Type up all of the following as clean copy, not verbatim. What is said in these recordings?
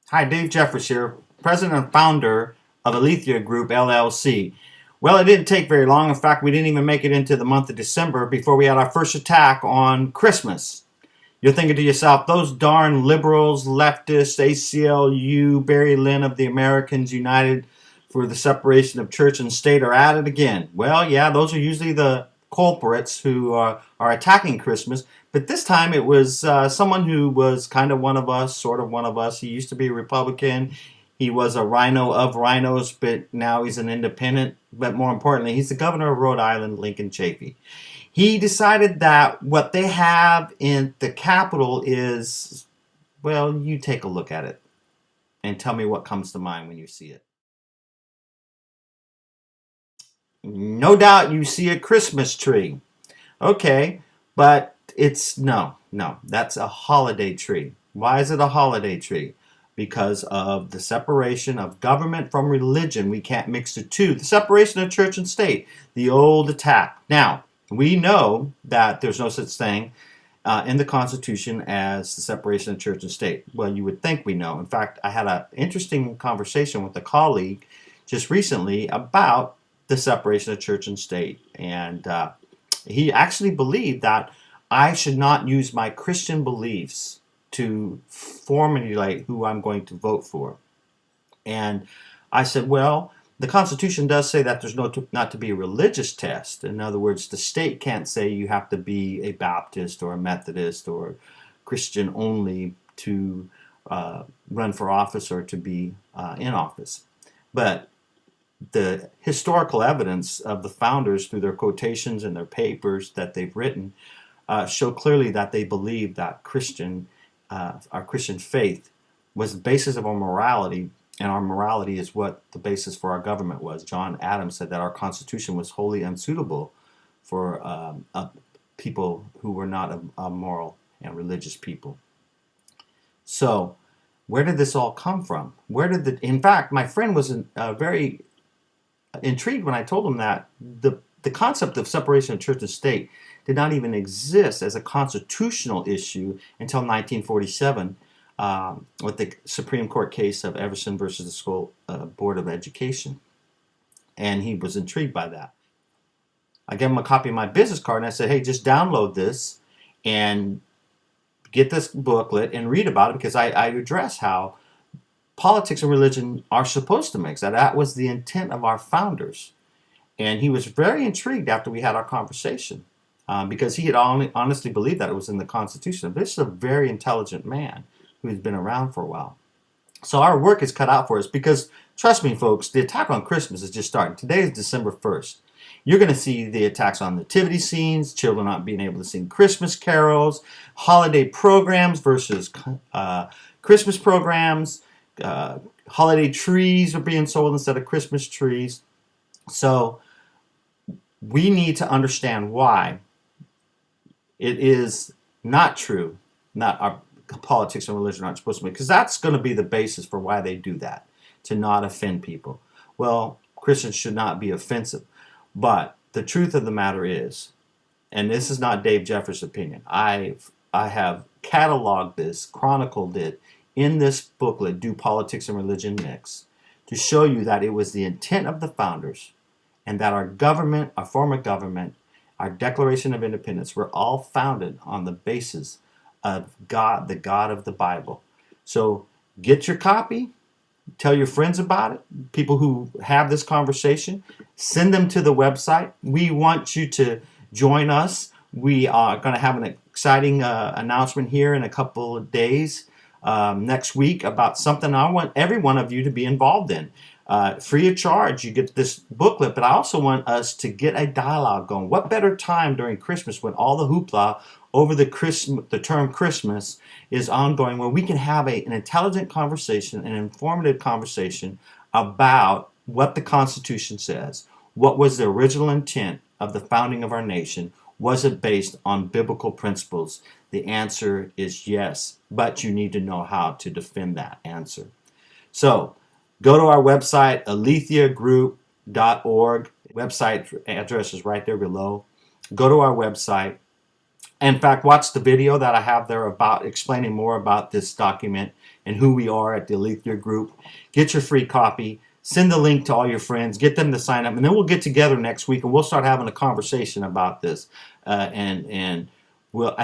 Hi, Dave Jeffers here, president and founder of Alethea Group LLC. Well, it didn't take very long. In fact, we didn't even make it into the month of December before we had our first attack on Christmas. You're thinking to yourself, those darn liberals, leftists, ACLU, Barry Lynn of the Americans United for the Separation of Church and State are at it again. Well, yeah, those are usually the culprits who are attacking Christmas. But this time it was someone who was kind of one of us, sort of one of us. He used to be a Republican. He was a rhino of rhinos, but now he's an independent. But more importantly, he's the governor of Rhode Island, Lincoln Chafee. He decided that what they have in the Capitol is, well, you take a look at it and tell me what comes to mind when you see it. No doubt you see a Christmas tree. Okay, but no, that's a holiday tree. Why is it a holiday tree? Because of the separation of government from religion. We can't mix the two. The separation of church and state, the old attack. Now, we know that there's no such thing in the Constitution as the separation of church and state. Well, you would think we know. In fact, I had an interesting conversation with a colleague just recently about the separation of church and state. And he actually believed that I should not use my Christian beliefs to formulate who I'm going to vote for. And I said, well, the Constitution does say that there's not to be a religious test. In other words, the state can't say you have to be a Baptist or a Methodist or Christian only to run for office or to be in office. But the historical evidence of the founders through their quotations and their papers that they've written show clearly that they believed that our Christian faith was the basis of our morality, and our morality is what the basis for our government was. John Adams said that our Constitution was wholly unsuitable for people who were not a moral and religious people. So, where did this all come from? In fact, my friend was very intrigued when I told him that the concept of separation of church and state did not even exist as a constitutional issue until 1947 with the Supreme Court case of Everson versus the School Board of Education. And he was intrigued by that. I gave him a copy of my business card and I said, hey, just download this and get this booklet and read about it, because I address how politics and religion are supposed to mix. That was the intent of our founders. And he was very intrigued after we had our conversation because he had honestly believed that it was in the Constitution. This is a very intelligent man who's been around for a while. So our work is cut out for us because, trust me, folks, the attack on Christmas is just starting. Today is December 1st. You're going to see the attacks on nativity scenes, children not being able to sing Christmas carols, holiday programs versus Christmas programs, holiday trees are being sold instead of Christmas trees. So we need to understand why it is not true, not our politics and religion aren't supposed to be, because that's going to be the basis for why they do that, to not offend people. Well, Christians should not be offensive. But the truth of the matter is, and this is not Dave Jeffers' opinion, I have cataloged this, chronicled it in this booklet, Do Politics and Religion Mix, to show you that it was the intent of the founders and that our government, our form of government, our Declaration of Independence were all founded on the basis of God, the God of the Bible. So get your copy. Tell your friends about it, people who have this conversation. Send them to the website. We want you to join us. We are going to have an exciting announcement here in a couple of days next week about something I want every one of you to be involved in. Free of charge, you get this booklet, but I also want us to get a dialogue going. What better time during Christmas when all the hoopla over the term Christmas is ongoing, where we can have an intelligent conversation, an informative conversation about what the Constitution says. What was the original intent of the founding of our nation? Was it based on biblical principles? The answer is yes, but you need to know how to defend that answer. So go to our website, aletheagroup.org. Website address is right there below. Go to our website In fact, watch the video that I have there about explaining more about this document and who we are at the Aletheia Group. Get your free copy. Send the link to all your friends. Get them to sign up. And then we'll get together next week and we'll start having a conversation about this. I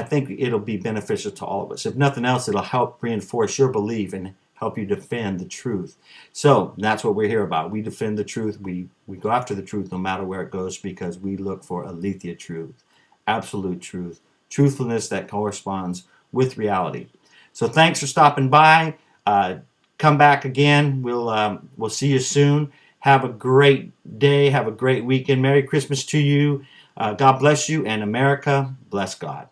think it'll be beneficial to all of us. If nothing else, it'll help reinforce your belief and help you defend the truth. So that's what we're here about. We defend the truth. We go after the truth no matter where it goes, because we look for Aletheia truth, absolute truth, truthfulness that corresponds with reality. So thanks for stopping by. Come back again. We'll see you soon. Have a great day. Have a great weekend. Merry Christmas to you. God bless you, and America, bless God.